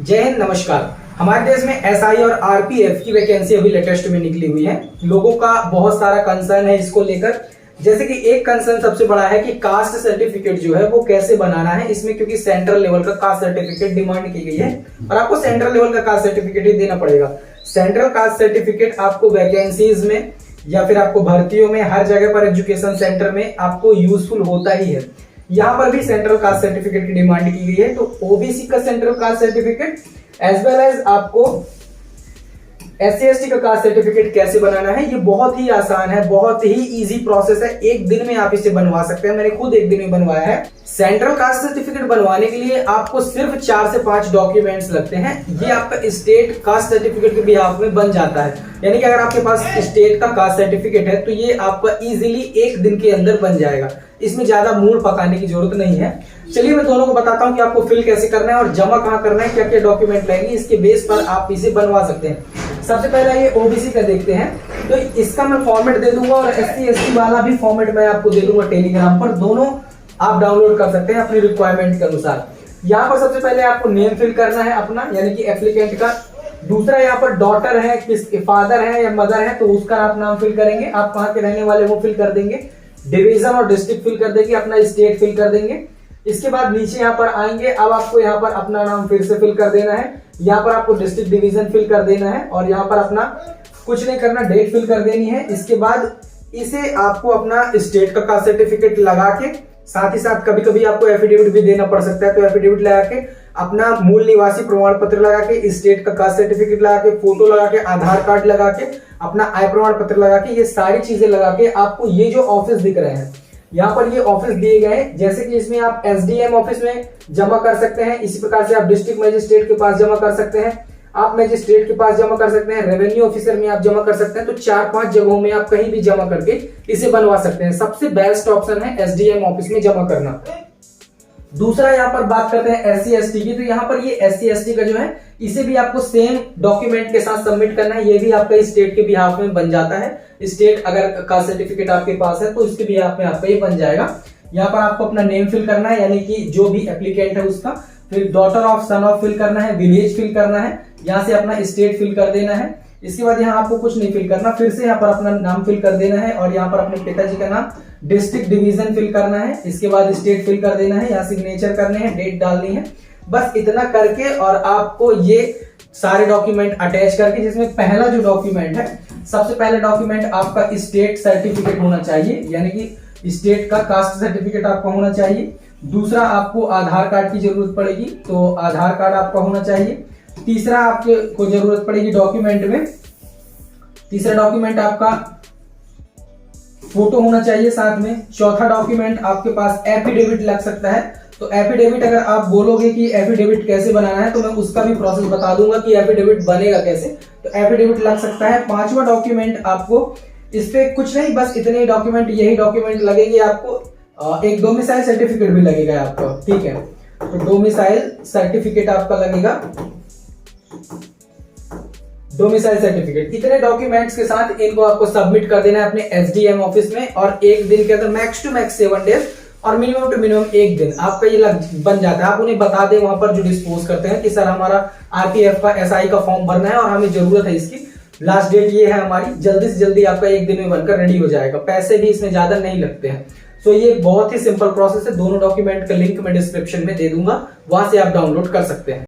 जय हिंद, नमस्कार। हमारे देश में एसआई और आरपीएफ की वैकेंसी अभी लेटेस्ट में निकली हुई है। लोगों का बहुत सारा कंसर्न है इसको लेकर। जैसे कि एक कंसर्न सबसे बड़ा है कि कास्ट सर्टिफिकेट जो है वो कैसे बनाना है इसमें, क्योंकि सेंट्रल लेवल का कास्ट सर्टिफिकेट डिमांड की गई है और आपको सेंट्रल लेवल का कास्ट सर्टिफिकेट ही देना पड़ेगा। सेंट्रल कास्ट सर्टिफिकेट आपको वैकेंसीज में या फिर आपको भर्तियों में हर जगह पर एजुकेशन सेंटर में आपको यूजफुल होता ही है। यहाँ पर भी सेंट्रल कास्ट सर्टिफिकेट की डिमांड की गई है। तो ओबीसी का central caste certificate as well as आपको एससी एसटी का कास्ट सर्टिफिकेट कैसे बनाना है, ये बहुत ही आसान है, बहुत ही इजी प्रोसेस है। एक दिन में आप इसे बनवा सकते हैं। मैंने खुद एक दिन में बनवाया है। सेंट्रल कास्ट सर्टिफिकेट बनवाने के लिए आपको सिर्फ 4 से 5 डॉक्यूमेंट्स लगते हैं। ये आपका स्टेट कास्ट सर्टिफिकेट के बिहाफ में बन जाता है। यानी कि अगर आपके पास स्टेट का कास्ट सर्टिफिकेट है तो ये आपका इजीली एक दिन के अंदर बन जाएगा। इसमें ज्यादा मूड पकाने की जरूरत नहीं है। चलिए मैं दोनों को बताता हूं कि आपको फिल कैसे करना है और जमा कहां करना है, क्या क्या डॉक्यूमेंट लगेंगे, इसके बेस पर आप इसे बनवा सकते हैं। सबसे पहला ये ओबीसी का देखते हैं। तो इसका मैं फॉर्मेट दे दूंगा और एससी एसटी वाला भी फॉर्मेट मैं आपको दे दूंगा टेलीग्राम पर। दोनों आप डाउनलोड कर सकते हैं अपनी रिक्वायरमेंट के अनुसार। यहाँ पर सबसे पहले आपको नेम फिल करना है अपना, यानी कि एप्लीकेंट का। दूसरा यहाँ पर डॉटर है, किसके फादर है या मदर है तो उसका आप नाम फिल करेंगे। आप कहाँ के रहने वाले वो फिल कर देंगे। डिवीजन और डिस्ट्रिक्ट फिल कर देंगे, अपना स्टेट फिल कर देंगे। इसके बाद नीचे यहाँ पर आएंगे। अब आपको यहाँ पर अपना नाम फिर से फिल कर देना है। यहाँ पर आपको डिस्ट्रिक्ट डिवीजन फिल कर देना है और यहाँ पर अपना कुछ नहीं करना, डेट फिल कर देनी है। इसके बाद इसे आपको अपना स्टेट का कास्ट सर्टिफिकेट लगा के, साथ ही साथ कभी कभी आपको एफिडेविट भी देना पड़ सकता है, तो एफिडेविट लगा के, अपना मूल निवासी प्रमाण पत्र लगा के, स्टेट का कास्ट सर्टिफिकेट लगा के, फोटो लगा के, आधार कार्ड लगा के, अपना आय प्रमाण पत्र लगा के, ये सारी चीजें लगा के आपको ये जो ऑफिस दिख रहे हैं यहाँ पर ये ऑफिस दिए गए हैं। जैसे कि इसमें आप एसडीएम ऑफिस में जमा कर सकते हैं, इसी प्रकार से आप डिस्ट्रिक्ट मजिस्ट्रेट के पास जमा कर सकते हैं, आप मजिस्ट्रेट के पास जमा कर सकते हैं, रेवेन्यू ऑफिसर में आप जमा कर सकते हैं। तो 4-5 जगहों में आप कहीं भी जमा करके इसे बनवा सकते हैं। सबसे बेस्ट ऑप्शन है एसडीएम ऑफिस में जमा करना। दूसरा यहाँ पर बात करते हैं एससी एसटी की। तो यहाँ पर ये एससी एसटी का जो है इसे भी आपको सेम डॉक्यूमेंट के साथ सबमिट करना है। ये भी आपका स्टेट के बिहाफ में बन जाता है। स्टेट अगर कास्ट सर्टिफिकेट आपके पास है तो इसके बिहाफ में आपका ये बन जाएगा। यहाँ पर आपको अपना नेम फिल करना है, यानी कि जो भी एप्लीकेंट है उसका। फिर daughter of, son of fill करना है, विलेज फिल करना है, यहाँ से अपना स्टेट फिल कर देना है। इसके बाद यहाँ आपको कुछ नहीं फिल करना, फिर से यहाँ पर अपना नाम फिल कर देना है और यहाँ पर अपने पिताजी का नाम, डिस्ट्रिक्ट डिवीजन फिल करना है। इसके बाद स्टेट फिल कर देना है, यहाँ सिग्नेचर करने हैं, डेट डालनी है। बस इतना करके और आपको ये सारे डॉक्यूमेंट अटैच करके, जिसमें पहला जो डॉक्यूमेंट है, सबसे पहले डॉक्यूमेंट आपका स्टेट सर्टिफिकेट होना चाहिए, यानी कि स्टेट का कास्ट सर्टिफिकेट आपका होना चाहिए। दूसरा आपको आधार कार्ड की जरूरत पड़ेगी, तो आधार कार्ड आपका होना चाहिए। तीसरा आपको जरूरत पड़ेगी डॉक्यूमेंट में, तीसरा डॉक्यूमेंट आपका फोटो होना चाहिए साथ में। चौथा डॉक्यूमेंट आपके पास एफिडेविट लग सकता है। तो एफिडेविट अगर आप बोलोगे कि एफिडेविट कैसे बनाना है तो मैं उसका भी प्रोसेस बता दूंगा कि एफिडेविट बनेगा कैसे। तो एफिडेविट लग सकता है। 5वां डॉक्यूमेंट आपको, इस पे कुछ नहीं, बस इतने डॉक्यूमेंट, यही डॉक्यूमेंट लगेंगे आपको। एक डोमिसाइल सर्टिफिकेट भी लगेगा आपको, ठीक है। तो डोमिसाइल सर्टिफिकेट आपका लगेगा, डोमिसाइल सर्टिफिकेट। इतने डॉक्यूमेंट्स के साथ इनको आपको सबमिट कर देना है अपने एसडीएम ऑफिस में और एक दिन के अंदर, मैक्स टू मैक्स 7 डेज और मिनिमम टू मिनिमम एक दिन आपका ये बन जाता है। आप उन्हें बता दें वहां पर जो डिस्पोज करते हैं कि सर हमारा आरपीएफ का एसआई का फॉर्म भरना है और हमें जरूरत है इसकी, लास्ट डेट ये है हमारी, जल्दी से जल्दी आपका एक दिन में बनकर रेडी हो जाएगा। पैसे भी इसमें ज्यादा नहीं लगते हैं। तो ये बहुत ही सिंपल प्रोसेस है। दोनों डॉक्यूमेंट का लिंक मैं डिस्क्रिप्शन में दे दूंगा, वहां से आप डाउनलोड कर सकते हैं।